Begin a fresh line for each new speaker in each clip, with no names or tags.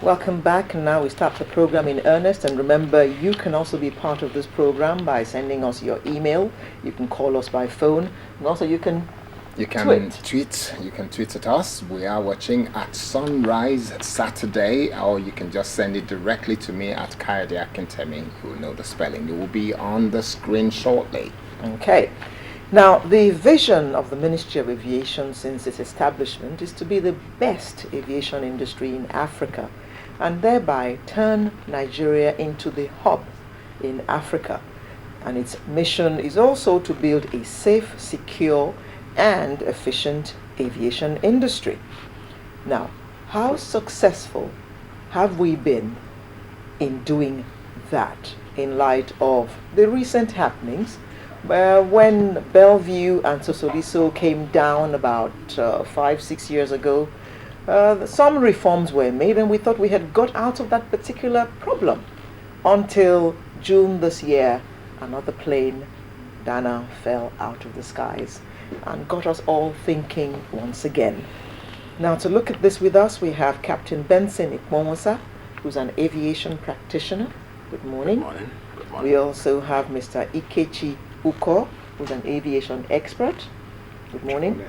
Welcome back, and now we start the program in earnest. And remember, you can also be part of this program by sending us your email. You can call us by phone, and also you can
tweet. You can tweet at us. We are watching at sunrise Saturday, or you can just send it directly to me at Kayode Akintemi. You will know the spelling. It will be on the screen shortly.
Okay. Now, the vision of the Ministry of Aviation since its establishment is to be the best aviation industry in Africa, and thereby turn Nigeria into the hub in Africa. And its mission is also to build a safe, secure, and efficient aviation industry. Now, how successful have we been in doing that in light of the recent happenings when Bellevue and Sosoliso came down about 5-6 years ago? Some reforms were made, and we thought we had got out of that particular problem until June this year. Another plane, Dana, fell out of the skies and got us all thinking once again. Now, to look at this with us, we have Captain Benson Ikponwosa, who's an aviation practitioner. Good morning.
Good morning. Good morning.
We also have Mr. Ikechi Uko, who's an aviation expert. Good morning.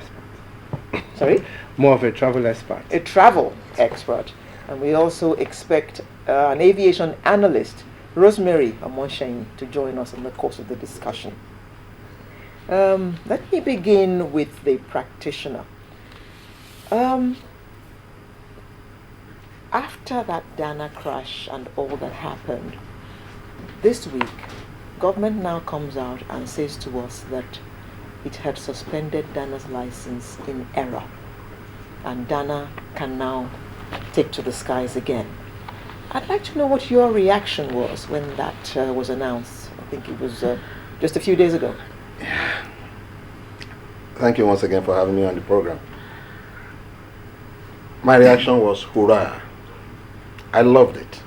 Sorry?
More of a travel expert.
A travel expert. And we also expect an aviation analyst, Rosemary Amonshain, to join us in the course of the discussion. Let me begin with the practitioner. After that Dana crash and all that happened, this week, government now comes out and says to us that it had suspended Dana's license in error, and Dana can now take to the skies again. I'd like to know what your reaction was when that was announced. I think it was just a few days ago.
Thank you once again for having me on the program. My reaction was hurrah. I loved it.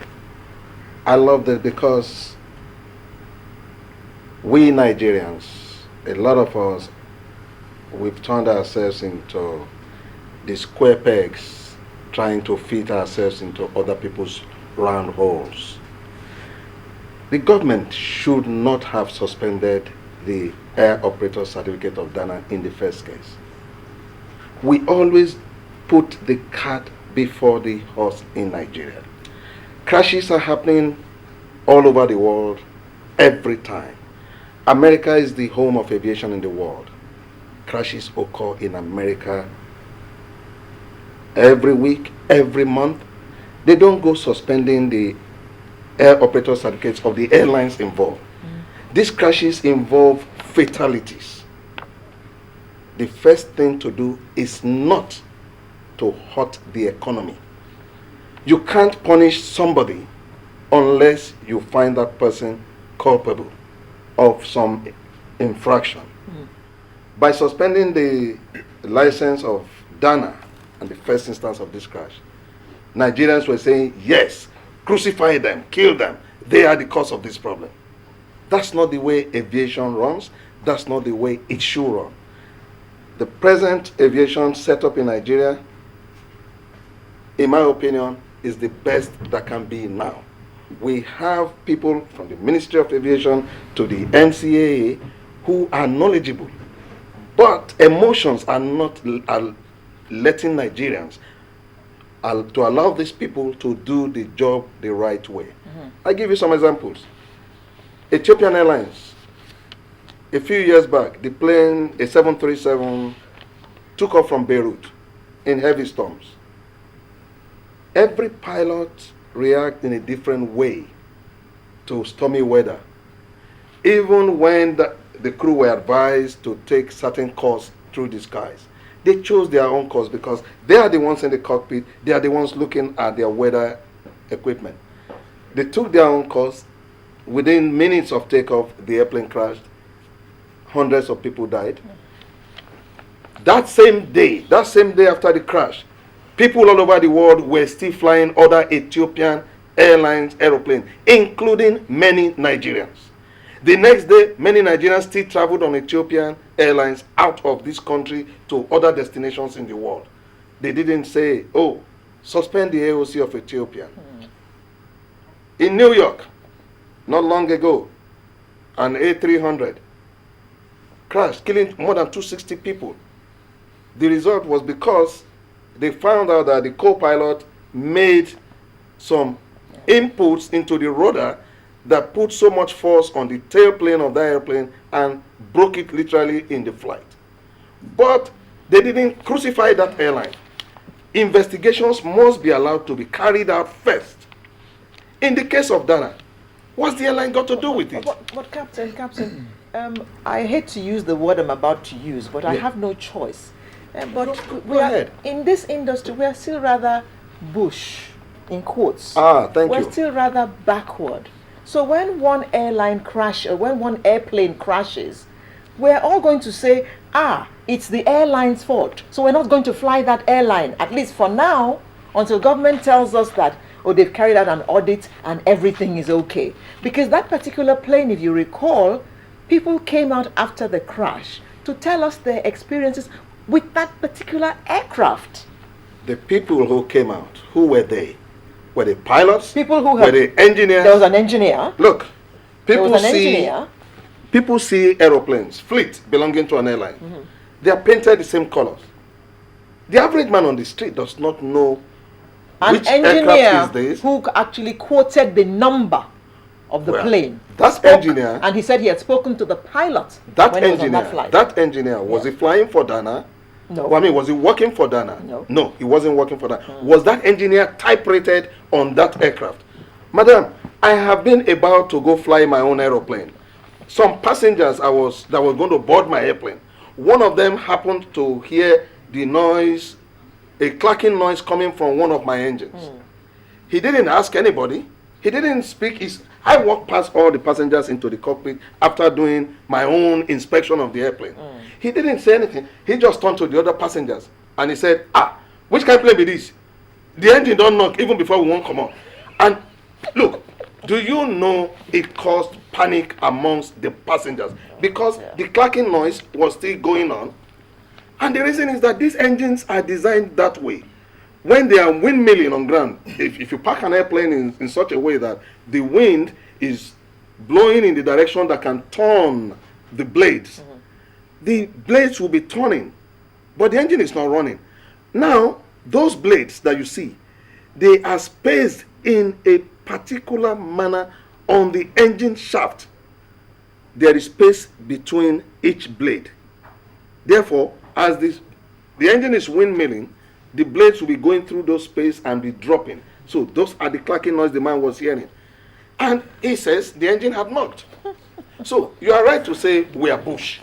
I loved it because we Nigerians, a lot of us, we've turned ourselves into the square pegs, trying to fit ourselves into other people's round holes. The government should not have suspended the air operator certificate of Dana in the first case. We always put the cart before the horse in Nigeria. Crashes are happening all over the world every time. America is the home of aviation in the world. Crashes occur in America every week, every month. They don't go suspending the air operator certificates of the airlines involved. These crashes involve fatalities. The first thing to do is not to hurt the economy. You can't punish somebody unless you find that person culpable of some infraction. By suspending the license of Dana in the first instance of this crash, Nigerians were saying, yes, crucify them, kill them. They are the cause of this problem. That's not the way aviation runs. That's not the way it should run. The present aviation setup in Nigeria, in my opinion, is the best that can be now. We have people from the Ministry of Aviation to the NCAA who are knowledgeable, but emotions are not letting Nigerians to allow these people to do the job the right way. I give you some examples. Ethiopian Airlines, a few years back, the plane, a 737, took off from Beirut in heavy storms. Every pilot reacts in a different way to stormy weather. Even when the crew were advised to take certain course through the skies, they chose their own course because they are the ones in the cockpit, they are the ones looking at their weather equipment. They took their own course. Within minutes of takeoff, the airplane crashed. Hundreds of people died. That same day after the crash, people all over the world were still flying other Ethiopian Airlines aeroplanes, including many Nigerians. The next day, many Nigerians still traveled on Ethiopian Airlines out of this country to other destinations in the world. They didn't say, oh, suspend the AOC of Ethiopia. In New York, not long ago, an A300 crashed, killing more than 260 people. The result was because they found out that the co-pilot made some inputs into the rudder that put so much force on the tailplane of the airplane and broke it literally in the flight. But they didn't crucify that airline. Investigations must be allowed to be carried out first. In the case of Dana, what's the airline got to do with it?
But Captain, I hate to use the word I'm about to use, but I have no choice. But
Go ahead.
In this industry, we are still rather bush, in quotes.
Thank you.
We're still rather backward. So when one airline crashes, or when one airplane crashes, we're all going to say, it's the airline's fault. So we're not going to fly that airline, at least for now, until government tells us that, they've carried out an audit and everything is okay. Because that particular plane, if you recall, people came out after the crash to tell us their experiences with that particular aircraft.
The people who came out, who were they? Were they pilots?
People who
were they engineers?
There was an engineer.
Look,
There was an engineer.
people see aeroplanes, fleet belonging to an airline. They are painted the same colors. The average man on the street does not know
An
which
engineer
aircraft is this.
who actually quoted the number of the
Well,
plane.
that engineer-
and he said he had spoken to the pilot
That
when he was on
engineer,
that flight.
that engineer, was he flying for Dana?
No.
Well, I mean, was he working for Dana?
No.
He wasn't working for Dana. Was that engineer type rated on that aircraft? Madam, I have been about to go fly my own aeroplane. Some passengers that were going to board my airplane, one of them happened to hear the noise, a clacking noise coming from one of my engines. He didn't ask anybody. He didn't speak. I walked past all the passengers into the cockpit after doing my own inspection of the airplane. He didn't say anything. He just turned to the other passengers and he said, which kind of plane be this? The engine don't knock even before we won't come on. And look, do you know it caused panic amongst the passengers? Because the clacking noise was still going on. And the reason is that these engines are designed that way. When they are windmilling on ground, if you park an airplane in such a way that the wind is blowing in the direction that can turn the blades, the blades will be turning, but the engine is not running. Now, those blades that you see, they are spaced in a particular manner on the engine shaft. There is space between each blade. Therefore, as the engine is windmilling, the blades will be going through those space and be dropping. So those are the clacking noise the man was hearing. And he says the engine had knocked. So you are right to say we are bush.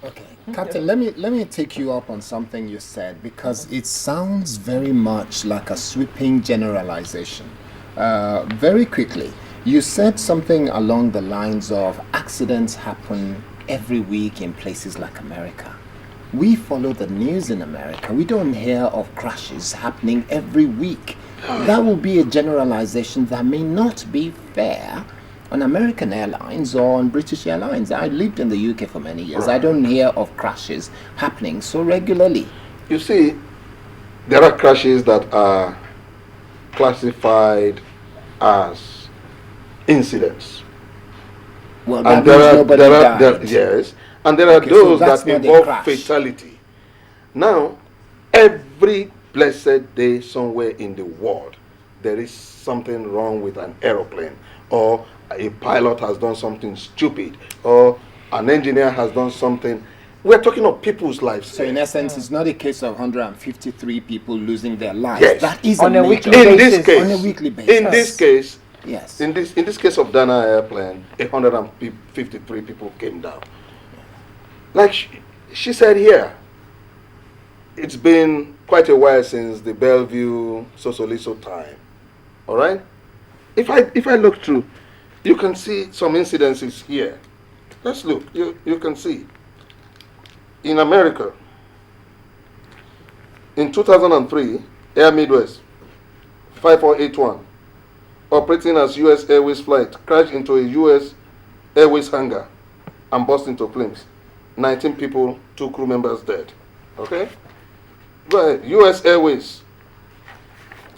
Okay, Captain, let me take you up on something you said, because it sounds very much like a sweeping generalization. Very quickly, you said something along the lines of accidents happen every week in places like America. We follow the news in America. We don't hear of crashes happening every week. That will be a generalization that may not be fair on American Airlines or on British Airlines. I lived in the UK for many years. I don't hear of crashes happening so regularly.
You see, there are crashes that are classified as incidents.
Well, that
And
means nobody died.
yes, and there are
Okay, so
those
that's
that
not a
involve
crash.
fatality. Now, every blessed day somewhere in the world, there is something wrong with an aeroplane, or a pilot has done something stupid, or an engineer has done something. We're talking of people's lives.
So in essence, it's not a case of 153 people losing their lives.
Yes.
That is
On
a
a
major.
weekly
In
basis.
this case,
On a weekly basis.
in this case,
Yes.
in this case of Dana airplane, 153 people came down. Like she said here, it's been quite a while since the Bellevue Sosoliso time. All right. If I look through, you can see some incidences here. Let's look. You can see. In America, in 2003, Air Midwest 5481, operating as U.S. Airways flight, crashed into a U.S. Airways hangar and burst into flames. 19 people, 2 crew members dead. Okay? Go ahead. U.S. Airways